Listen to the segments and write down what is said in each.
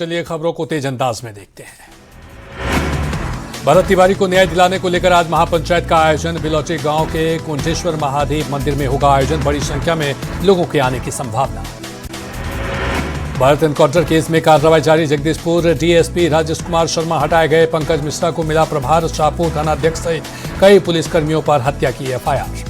चलिए खबरों को तेज अंदाज में देखते हैं। भरत तिवारी को न्याय दिलाने को लेकर आज महापंचायत का आयोजन। बिलौटी गांव के कुंठेश्वर महादेव मंदिर में होगा आयोजन। बड़ी संख्या में लोगों के आने की संभावना। भरत एनकाउंटर केस में कार्रवाई जारी। जगदीशपुर डीएसपी राजेश कुमार शर्मा हटाए गए। पंकज मिश्रा को मिला प्रभार। शाहपुर थानाध्यक्ष सहित कई पुलिसकर्मियों पर हत्या की एफआईआर।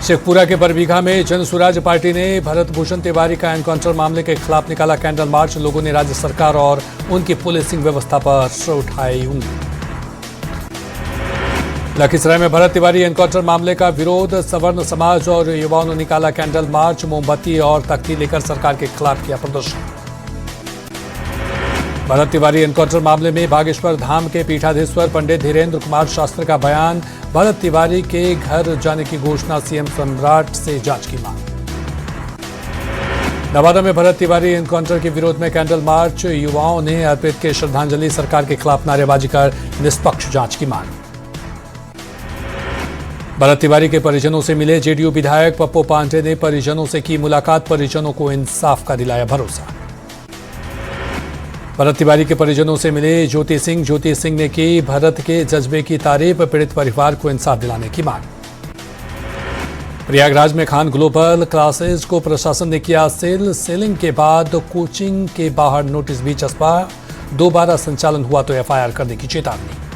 शेखपुरा के बरबीघा में जन स्वराज पार्टी ने भरत भूषण तिवारी का एनकाउंटर मामले के खिलाफ निकाला कैंडल मार्च। लोगों ने राज्य सरकार और उनकी पुलिसिंग व्यवस्था पर उठाई उंगली। लखीसराय में भरत तिवारी एनकाउंटर मामले का विरोध। सवर्ण समाज और युवाओं ने निकाला कैंडल मार्च। मोमबत्ती और तख्ती लेकर सरकार के खिलाफ किया प्रदर्शन। भरत तिवारी एनकाउंटर मामले में बागेश्वर धाम के पीठाधीश्वर पंडित धीरेन्द्र कुमार शास्त्री का बयान। भरत तिवारी के घर जाने की घोषणा। सीएम सम्राट से जांच की मांग। नवादा में भरत तिवारी एनकाउंटर के विरोध में कैंडल मार्च। युवाओं ने अर्पित की श्रद्धांजलि। सरकार के खिलाफ नारेबाजी कर निष्पक्ष जांच की मांग। भरत तिवारी के परिजनों से मिले जेडीयू विधायक पप्पू पांडे ने परिजनों से की मुलाकात। परिजनों को इंसाफ का दिलाया भरोसा। भरत तिवारी के परिजनों से मिले ज्योति सिंह ने की भरत के जज्बे की तारीफ। पीड़ित परिवार को इंसाफ दिलाने की मांग। प्रयागराज में खान ग्लोबल क्लासेज को प्रशासन ने किया सील। सीलिंग के बाद कोचिंग के बाहर नोटिस भी चस्पा। दोबारा संचालन हुआ तो एफआईआर करने की चेतावनी।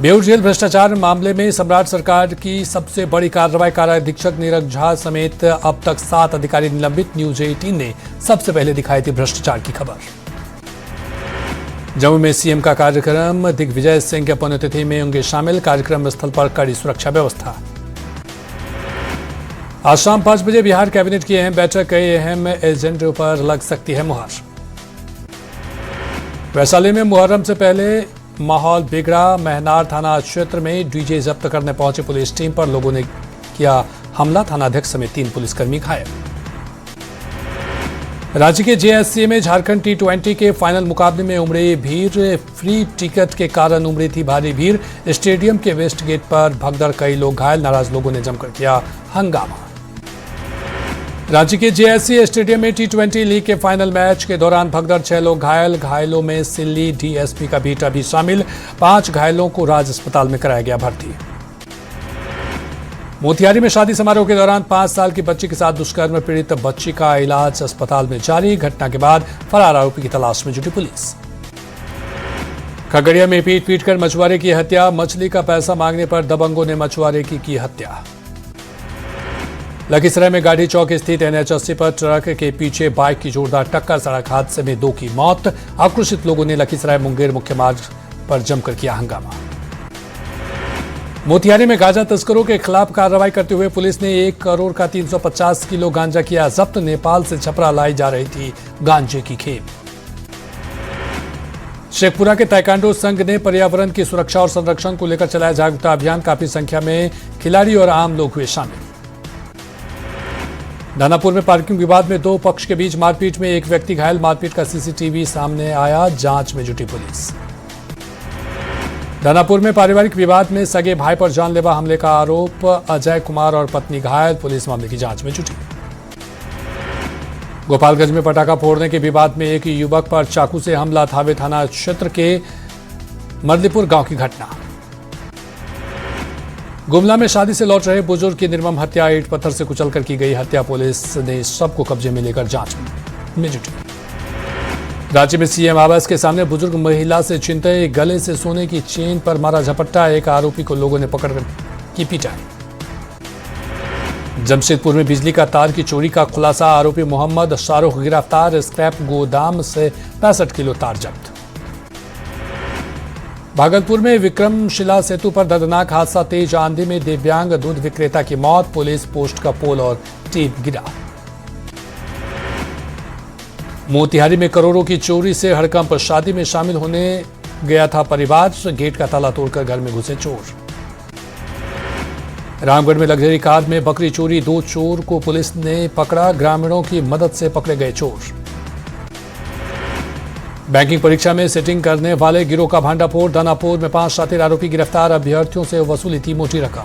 बेउर जेल भ्रष्टाचार मामले में सम्राट सरकार की सबसे बड़ी कार्रवाई। कार्याधीक्षक नीरज झा समेत अब तक 7 अधिकारी निलंबित। न्यूज 18 ने सबसे पहले दिखाई थी भ्रष्टाचार की खबर। जम्मू में सीएम का कार्यक्रम। दिग्विजय सिंह के पुण्यतिथि में होंगे शामिल। कार्यक्रम स्थल पर कड़ी सुरक्षा व्यवस्था। आज शाम 5 बजे बिहार कैबिनेट की अहम बैठक। कई अहम एजेंडों पर लग सकती है मुहर। वैशाली में मुहर्रम से पहले माहौल बिगड़ा। महनार थाना क्षेत्र में डीजे जब्त करने पहुंची पुलिस टीम पर लोगों ने किया हमला। थानाध्यक्ष समेत 3 पुलिसकर्मी घायल। रांची के जेएससीए में झारखंड T20 के फाइनल मुकाबले में उमड़ी भीड़। फ्री टिकट के कारण उमड़ी थी भारी भीड़। स्टेडियम के वेस्ट गेट पर भगदड़। कई लोग घायल। नाराज लोगों ने जमकर किया हंगामा। रांची के जेएससीए स्टेडियम में T20 लीग के फाइनल मैच के दौरान भगदड़। 6 लोग घायल। घायलों में सिल्ली डीएसपी का बेटा भी शामिल। 5 घायलों को राज अस्पताल में कराया गया भर्ती। मोतिहारी में शादी समारोह के दौरान 5 साल की बच्ची के साथ दुष्कर्म। पीड़ित बच्ची का इलाज अस्पताल में जारी। घटना के बाद फरार आरोपी की तलाश में जुटी पुलिस। खगड़िया में पीट कर मछुआरे की हत्या। मछली का पैसा मांगने पर दबंगों ने मछुआरे की हत्या। लखीसराय में गाड़ी चौक स्थित NH80 पर ट्रक के पीछे बाइक की जोरदार टक्कर। सड़क हादसे में 2 की मौत। आक्रोशित लोगों ने लखीसराय मुंगेर मुख्य मार्ग पर जमकर किया हंगामा। मोतिहारी में गांजा तस्करों के खिलाफ कार्रवाई करते हुए पुलिस ने 1 करोड़ का 350 किलो गांजा किया जब्त। नेपाल से छपरा लाई जा रही थी गांजे की खेप। शेखपुरा के ताइक्वांडो संघ ने पर्यावरण की सुरक्षा और संरक्षण को लेकर चलाया जागरूकता अभियान। काफी संख्या में खिलाड़ी और आम लोग हुए शामिल। दानापुर में पार्किंग विवाद में 2 पक्ष के बीच मारपीट में 1 व्यक्ति घायल। मारपीट का सीसीटीवी सामने आया। जांच में जुटी पुलिस। दानापुर में पारिवारिक विवाद में सगे भाई पर जानलेवा हमले का आरोप। अजय कुमार और पत्नी घायल। पुलिस मामले की जांच में जुटी। गोपालगंज में पटाखा फोड़ने के विवाद में एक युवक पर चाकू से हमला। थावे थाना क्षेत्र के मर्दीपुर गांव की घटना। गुमला में शादी से लौट रहे बुजुर्ग की निर्मम हत्या। ईंट पत्थर से कुचलकर की गई हत्या। पुलिस ने सबको कब्जे में लेकर जांच में जुटी। रांची में सीएम आवास के सामने बुजुर्ग महिला से छिनते गले से सोने की चेन पर मारा झपट्टा। एक आरोपी को लोगों ने पकड़कर की पिटाई। जमशेदपुर में बिजली का तार की चोरी का खुलासा। आरोपी मोहम्मद शाहरुख गिरफ्तार। स्क्रैप गोदाम से 65 किलो तार जब्त। भागलपुर में विक्रमशिला सेतु पर दर्दनाक हादसा। तेज आंधी में दिव्यांग दूध विक्रेता की मौत। पुलिस पोस्ट का पोल और टीम गिरा। मोतिहारी में करोड़ों की चोरी से हड़कंप। शादी में शामिल होने गया था परिवार। गेट का ताला तोड़कर घर में घुसे चोर। रामगढ़ में लग्जरी कार में बकरी चोरी। 2 चोर को पुलिस ने पकड़ा। ग्रामीणों की मदद से पकड़े गए चोर। बैंकिंग परीक्षा में सेटिंग करने वाले गिरोह का भांडाफोड़। दानापुर में 5 शातिर आरोपी गिरफ्तार। अभ्यर्थियों से वसूली थी मोटी रकम।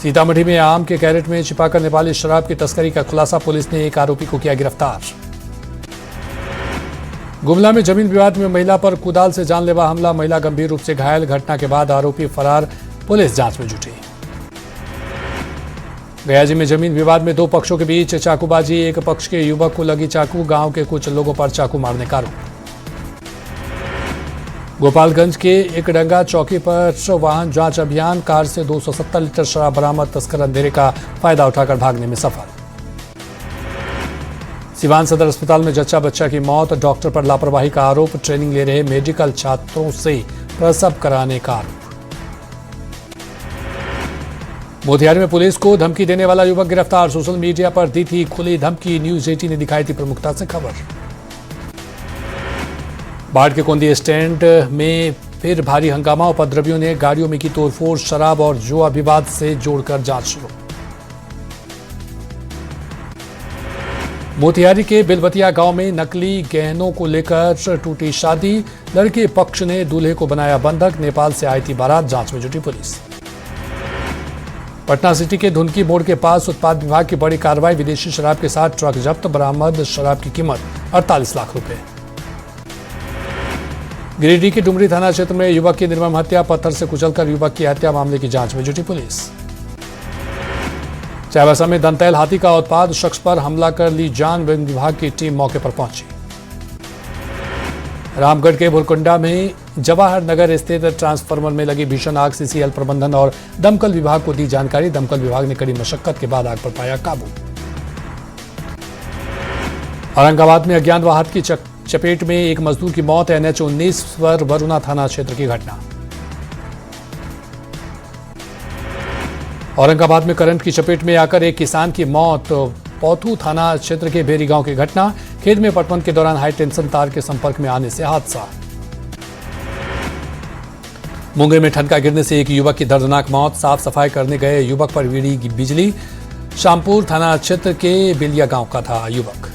सीतामढ़ी में आम के कैरेट में छिपाकर नेपाली शराब की तस्करी का खुलासा, पुलिस ने एक आरोपी को किया गिरफ्तार। गुमला में जमीन विवाद में महिला पर कुदाल से जानलेवा हमला, महिला गंभीर रूप से घायल, घटना के बाद आरोपी फरार, पुलिस जांच में जुटी। गयाजी में जमीन विवाद में दो पक्षों के बीच चाकूबाजी, एक पक्ष के युवक को लगी चाकू, गांव के कुछ लोगों पर चाकू मारने का आरोप। गोपालगंज के एकडंगा चौकी पर वाहन जांच अभियान, कार से 270 लीटर शराब बरामद, तस्कर अंधेरे का फायदा उठाकर भागने में सफल। सिवान सदर अस्पताल में जच्चा बच्चा की मौत, डॉक्टर पर लापरवाही का आरोप, ट्रेनिंग ले रहे मेडिकल छात्रों से प्रसव कराने का आरोप। मोतिहारी में पुलिस को धमकी देने वाला युवक गिरफ्तार, सोशल मीडिया पर दी थी खुली धमकी, न्यूज 18 ने दिखाई थी प्रमुखता से खबर। बाढ़ के कोंदी स्टैंड में फिर भारी हंगामा, उपद्रवियों ने गाड़ियों में की तोड़फोड़, शराब और जुआ विवाद से जोड़कर जांच शुरू। मोतिहारी के बिलबतिया गांव में नकली गहनों को लेकर टूटी शादी, लड़के पक्ष ने दूल्हे को बनाया बंधक, नेपाल से आई थी बारात, जांच में जुटी पुलिस। पटना सिटी के धुनकी मोड़ के पास उत्पाद विभाग की बड़ी कार्रवाई, विदेशी शराब के साथ ट्रक जब्त, बरामद शराब की कीमत 48 लाख रुपए। गिरिडीह के डुमरी थाना क्षेत्र में युवक की निर्मम हत्या, पत्थर से कुचलकर युवक की हत्या, मामले की जांच में जुटी पुलिस। चाईबासा में दंतैल हाथी का उत्पाद, शख्स पर हमला कर ली जान, वन विभाग की टीम मौके पर पहुंची। रामगढ़ के भुरकुंडा में जवाहर नगर स्थित ट्रांसफार्मर में लगी भीषण आग, सीसीएल प्रबंधन और दमकल विभाग को दी जानकारी, दमकल विभाग ने कड़ी मशक्कत के बाद आग पर पाया काबू। औरंगाबाद में अज्ञात वाहन की चपेट में एक मजदूर की मौत, NH-19 पर वरुणा थाना क्षेत्र की घटना। औरंगाबाद में करंट की चपेट में आकर एक किसान की मौत, पौथू थाना क्षेत्र के भेरी गांव की घटना, खेत में पटवन के दौरान हाई टेंशन तार के संपर्क में आने से हादसा। मुंगेर में ठनका गिरने से एक युवक की दर्दनाक मौत, साफ सफाई करने गए युवक पर गिरी बिजली, शामपुर थाना क्षेत्र के बिलिया गांव का था युवक।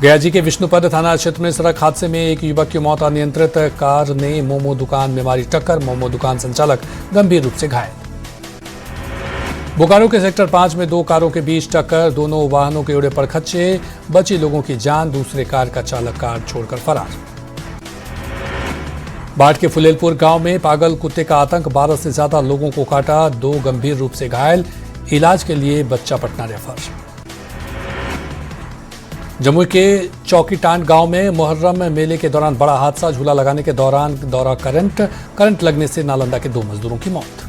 गयाजी के विष्णुपद थाना क्षेत्र में सड़क हादसे में एक युवक की मौत, अनियंत्रित कार ने मोमो दुकान में मारी टक्कर, मोमो दुकान संचालक गंभीर रूप से घायल। बोकारो के सेक्टर 5 में दो कारों के बीच टक्कर, दोनों वाहनों के उड़े पर खच्चे, बची लोगों की जान, दूसरे कार का चालक कार छोड़कर फरार। बाढ़ के फुलेलपुर गांव में पागल कुत्ते का आतंक, 12 से ज्यादा लोगों को काटा, 2 गंभीर रूप से घायल, इलाज के लिए बच्चा पटना रेफर। जमुई के चौकीटांड गांव में मुहर्रम मेले के दौरान बड़ा हादसा, झूला लगाने के दौरान दौरा करंट लगने से नालंदा के 2 मजदूरों की मौत।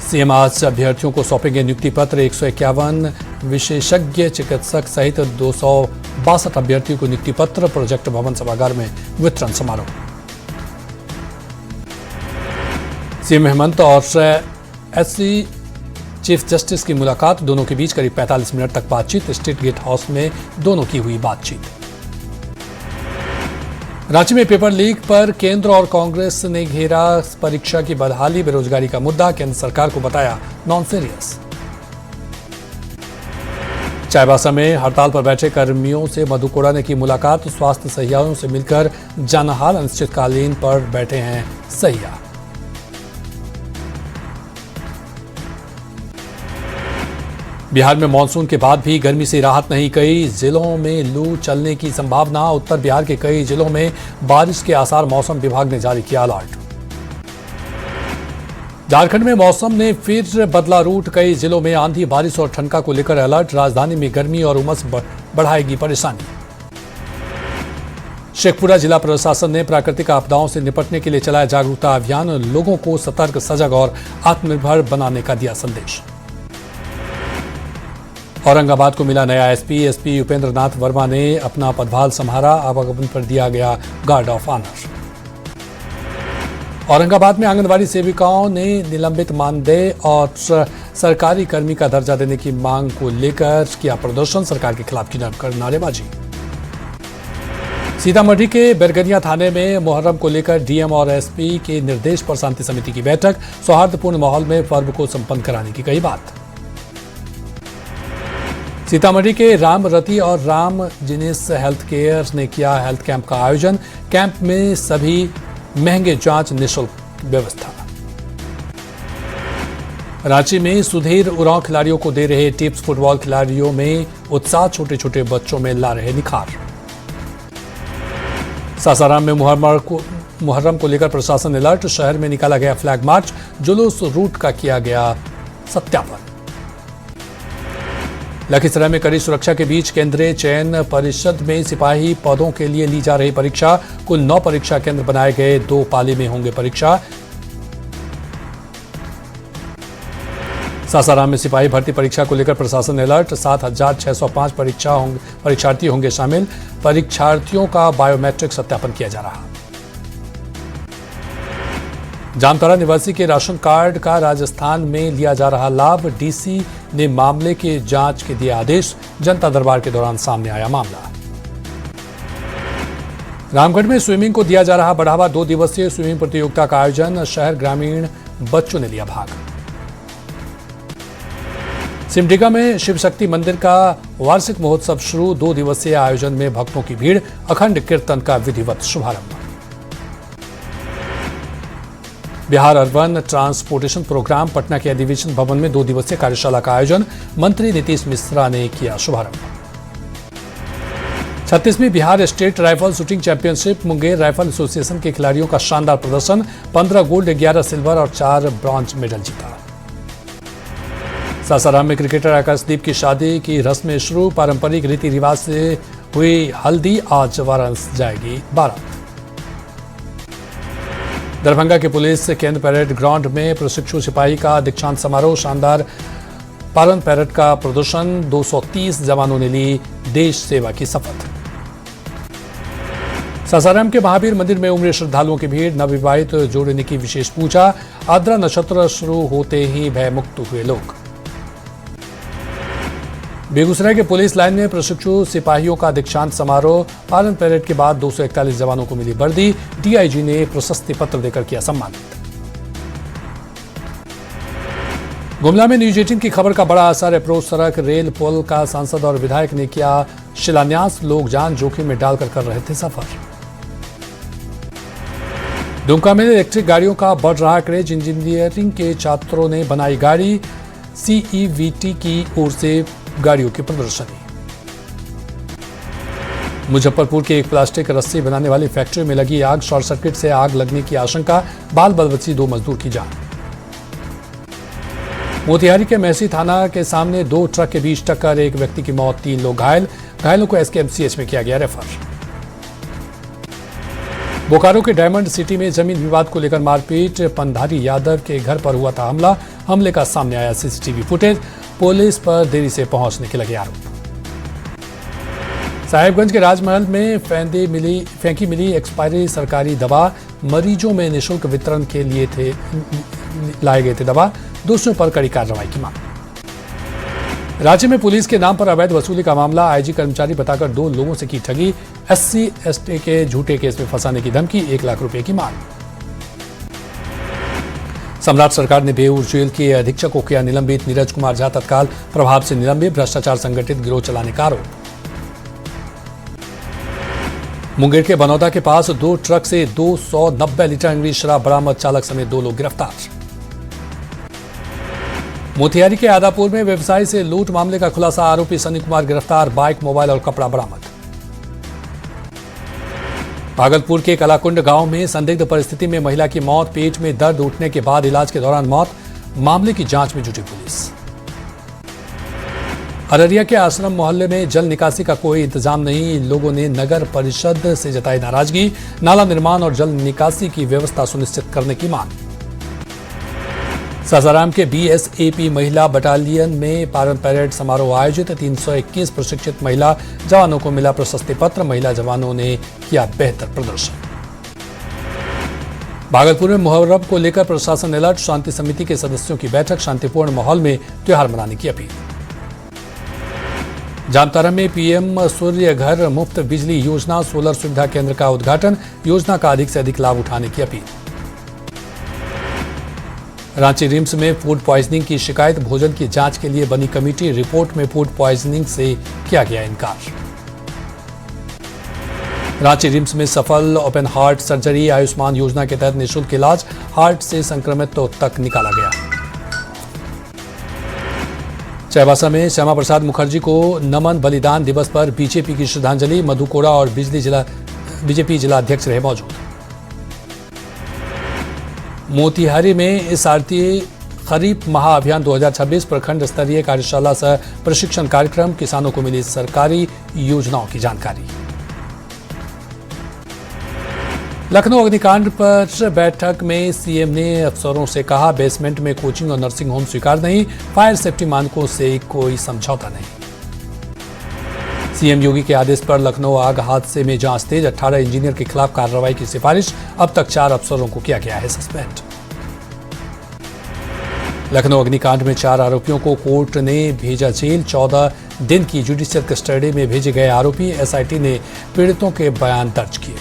सीएम आज अभ्यर्थियों को सौंपेंगे नियुक्ति पत्र, 151 विशेषज्ञ चिकित्सक सहित 262 अभ्यर्थियों को नियुक्ति पत्र, प्रोजेक्ट भवन सभागार में वितरण समारोह। सीएम हेमंत और एससी चीफ जस्टिस की मुलाकात, दोनों के बीच करीब 45 मिनट तक बातचीत, स्टेट गेट हाउस में दोनों की हुई बातचीत। रांची में पेपर लीक पर केंद्र और कांग्रेस ने घेरा परीक्षा की बदहाली, बेरोजगारी का मुद्दा, केंद्र सरकार को बताया नॉन सीरियस। चाईबासा में हड़ताल पर बैठे कर्मियों से मधु कोड़ा ने की मुलाकात, स्वास्थ्य सहियाओं से मिलकर जानहाल, अनिश्चितकालीन पर बैठे हैं सहिया। बिहार में मानसून के बाद भी गर्मी से राहत नहीं, कई जिलों में लू चलने की संभावना, उत्तर बिहार के कई जिलों में बारिश के आसार, मौसम विभाग ने जारी किया अलर्ट। झारखंड में मौसम ने फिर बदला रूट, कई जिलों में आंधी, बारिश और ठनका को लेकर अलर्ट, राजधानी में गर्मी और उमस बढ़ाएगी परेशानी। शेखपुरा जिला प्रशासन ने प्राकृतिक आपदाओं से निपटने के लिए चलाया जागरूकता अभियान, लोगों को सतर्क, सजग और आत्मनिर्भर बनाने का दिया संदेश। औरंगाबाद को मिला नया एसपी उपेंद्र नाथ वर्मा ने अपना पदभार संभाला, आवागमन पर दिया गया गार्ड ऑफ ऑनर। औरंगाबाद में आंगनबाड़ी सेविकाओं ने निलंबित मानदेय और सरकारी कर्मी का दर्जा देने की मांग को लेकर किया प्रदर्शन, सरकार के खिलाफ की नारेबाजी। सीतामढ़ी के बेरगनिया थाने में मुहर्रम को लेकर डीएम और एसपी के निर्देश पर शांति समिति की बैठक, सौहार्दपूर्ण माहौल में पर्व को संपन्न कराने की कही बात। सीतामढ़ी के राम रति और राम जिनिस हेल्थ केयर ने किया हेल्थ कैंप का आयोजन, कैंप में सभी महंगे जांच निःशुल्क व्यवस्था। रांची में सुधीर उरांव खिलाड़ियों को दे रहे टिप्स, फुटबॉल खिलाड़ियों में उत्साह, छोटे छोटे बच्चों में ला रहे निखार। सासाराम में मुहर्रम को लेकर प्रशासन अलर्ट, शहर में निकाला गया फ्लैग मार्च, जुलूस रूट का किया गया सत्यापन। लखीसराय में कड़ी सुरक्षा के बीच केंद्रीय चयन परिषद में सिपाही पदों के लिए ली जा रही परीक्षा, कुल 9 परीक्षा केंद्र बनाए गए, 2 पाली में होंगे परीक्षा। सासाराम में सिपाही भर्ती परीक्षा को लेकर प्रशासन अलर्ट, 7,605 परीक्षार्थी होंगे शामिल, परीक्षार्थियों का बायोमेट्रिक सत्यापन किया जा रहा। जामताड़ा निवासी के राशन कार्ड का राजस्थान में लिया जा रहा लाभ, डीसी ने मामले के जांच के दिए आदेश, जनता दरबार के दौरान सामने आया मामला। रामगढ़ में स्विमिंग को दिया जा रहा बढ़ावा, 2 दिवसीय स्विमिंग प्रतियोगिता का आयोजन, शहर ग्रामीण बच्चों ने लिया भाग। सिमडेगा में शिव शक्ति मंदिर का वार्षिक महोत्सव शुरू, 2 दिवसीय आयोजन में भक्तों की भीड़, अखंड कीर्तन का विधिवत शुभारंभ। Bihar urban transportation programme Patna के अधिवेशन भवन में 2 दिवसीय कार्यशाला का आयोजन, मंत्री नीतीश मिश्रा ने किया शुभारंभ। 36वीं Bihar state rifle shooting championship, Munger rifle association के खिलाड़ियों का शानदार प्रदर्शन, 15 गोल्ड, 11 सिल्वर और 4 ब्रॉन्ज मेडल जीता। सासाराम में क्रिकेटर आकाशदीप की शादी की रस्में शुरू, पारंपरिक रीति रिवाज से हुई हल्दी, आज वाराणसी जाएगी बारात। दरभंगा के पुलिस केंद्र परेड ग्राउंड में प्रशिक्षु सिपाही का दीक्षांत समारोह, शानदार पारन परेड का प्रदर्शन, 230 जवानों ने ली देश सेवा की शपथ। सासाराम के महावीर मंदिर में उमड़े श्रद्धालुओं की भीड़, नवविवाहित जोड़ने की विशेष पूजा, आद्रा नक्षत्र शुरू होते ही भयमुक्त हुए लोग। बेगूसराय के पुलिस लाइन में प्रशिक्षु सिपाहियों का दीक्षांत समारोह, पालन परेड के बाद 241 जवानों को मिली वर्दी, डीआईजी ने प्रशस्ति पत्र देकर किया सम्मानित। गुमला में न्यूज 18 की खबर का बड़ा असर, अप्रोच सड़क, रेल, पुल का सांसद और विधायक ने किया शिलान्यास, लोग जान जोखिम में डालकर कर रहे थे सफर। दुमका में इलेक्ट्रिक गाड़ियों का बढ़ रहा क्रेज, इंजीनियरिंग के छात्रों ने बनाई गाड़ी, सीईवीटी की ओर से गाड़ियों की प्रदर्शनी। मुजफ्फरपुर के एक प्लास्टिक रस्सी बनाने वाली फैक्ट्री में लगी आग, शॉर्ट सर्किट से आग लगने की आशंका, बाल बलबच्ची 2 मजदूर की जान। मोतिहारी के महसी थाना के सामने 2 ट्रक के बीच टक्कर, 1 व्यक्ति की मौत, 3 लोग घायल, घायलों को एसकेएमसीएच में किया गया रेफर। बोकारो के डायमंड सिटी में जमीन विवाद को लेकर मारपीट, पंधारी यादव के घर पर हुआ था हमला, हमले का सामने आया सीसीटीवी फुटेज, पुलिस पर देरी से पहुंचने के लगे आरोप। साहिबगंज के राजमहल में फेंकी मिली एक्सपायरी सरकारी दवा, मरीजों में निःशुल्क वितरण के लिए लाए गए थे दवा, दोषियों पर कड़ी कार्रवाई की मांग। राज्य में पुलिस के नाम पर अवैध वसूली का मामला, आईजी कर्मचारी बताकर 2 लोगों से की ठगी, SC ST के झूठे केस में फंसाने की धमकी, 1 लाख रुपए की मांग। सम्राट सरकार ने बेऊर जेल के अधीक्षक को किया निलंबित, नीरज कुमार झा तत्काल प्रभाव से निलंबित, भ्रष्टाचार संगठित गिरोह चलाने का आरोप। मुंगेर के बनौदा के पास 2 ट्रक से 290 लीटर इंग्लिश शराब बरामद, चालक समेत 2 लोग गिरफ्तार। मोतिहारी के आदापुर में व्यवसायी से लूट मामले का खुलासा, आरोपी सनी कुमार गिरफ्तार, बाइक, मोबाइल और कपड़ा बरामद। भागलपुर के कलाकुंड गांव में संदिग्ध परिस्थिति में महिला की मौत, पेट में दर्द उठने के बाद इलाज के दौरान मौत, मामले की जांच में जुटी पुलिस। अररिया के आश्रम मोहल्ले में जल निकासी का कोई इंतजाम नहीं, लोगों ने नगर परिषद से जताई नाराजगी, नाला निर्माण और जल निकासी की व्यवस्था सुनिश्चित करने की मांग। सासाराम के BSAP महिला बटालियन में पारन परेड समारोह आयोजित, 321 प्रशिक्षित महिला जवानों को मिला प्रशस्ति पत्र, महिला जवानों ने किया बेहतर प्रदर्शन। भागलपुर में मुहर्रम को लेकर प्रशासन अलर्ट, शांति समिति के सदस्यों की बैठक, शांतिपूर्ण माहौल में त्योहार मनाने की अपील। जामताड़ा में PM सूर्य घर मुफ्त बिजली योजना, सोलर सुविधा केंद्र का उद्घाटन, योजना का अधिक से अधिक लाभ उठाने की अपील। रांची रिम्स में फूड पॉइजनिंग की शिकायत, भोजन की जांच के लिए बनी कमेटी, रिपोर्ट में फूड पॉइजनिंग से किया गया इनकार। रांची रिम्स में सफल ओपन हार्ट सर्जरी, आयुष्मान योजना के तहत निःशुल्क इलाज, हार्ट से संक्रमितों तक निकाला गया। चाईबासा में श्यामा प्रसाद मुखर्जी को नमन, बलिदान दिवस पर बीजेपी की श्रद्धांजलि, मधु कोड़ा और बीजेपी जिला अध्यक्ष रहे मौजूद। मोतिहारी में इस आरती खरीफ महाअभियान 2026 प्रखंड स्तरीय कार्यशाला सह प्रशिक्षण कार्यक्रम, किसानों को मिली सरकारी योजनाओं की जानकारी। लखनऊ अग्निकांड पर बैठक में सीएम ने अफसरों से कहा, बेसमेंट में कोचिंग और नर्सिंग होम स्वीकार नहीं, फायर सेफ्टी मानकों से कोई समझौता नहीं। सीएम योगी के आदेश पर लखनऊ आग हादसे में जांच तेज, 18 इंजीनियर के खिलाफ कार्रवाई की सिफारिश, अब तक 4 अफसरों को किया गया है सस्पेंड। लखनऊ अग्निकांड में 4 आरोपियों को कोर्ट ने भेजा जेल, 14 दिन की जुडिशियल कस्टडी में भेजे गए आरोपी, एसआईटी ने पीड़ितों के बयान दर्ज किए।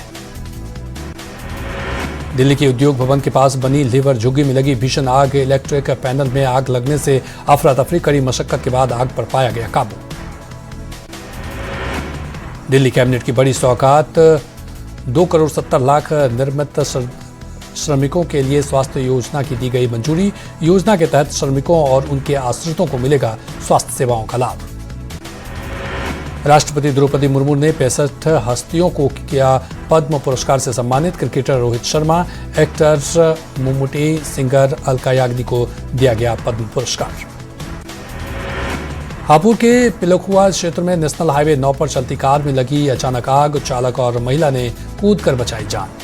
दिल्ली के उद्योग भवन के पास बनी लीवर झुग्गी में लगी भीषण आग, इलेक्ट्रिक पैनल में आग लगने से अफरा तफरी, कड़ी मशक्कत के बाद आग पर पाया गया काबू। दिल्ली कैबिनेट की बड़ी सौगात, 2 करोड़ 70 लाख निर्मित श्रमिकों के लिए स्वास्थ्य योजना की दी गई मंजूरी, योजना के तहत श्रमिकों और उनके आश्रितों को मिलेगा स्वास्थ्य सेवाओं का लाभ। राष्ट्रपति द्रौपदी मुर्मू ने 65 हस्तियों को किया पद्म पुरस्कार से सम्मानित, cricketer Rohit Sharma, actor Mammootty, singer Alka Yagnik को दिया गया पद्म पुरस्कार। हापुड़ के पिलखुआ क्षेत्र में नेशनल हाईवे 9 पर चलती कार में लगी अचानक आग, चालक और महिला ने कूदकर बचाई जान।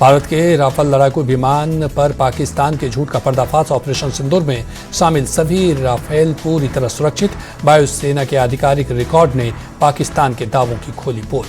भारत के राफेल लड़ाकू विमान पर पाकिस्तान के झूठ का पर्दाफाश, ऑपरेशन सिंदूर में शामिल सभी राफेल पूरी तरह सुरक्षित, वायुसेना के आधिकारिक रिकॉर्ड ने पाकिस्तान के दावों की खोली पोल।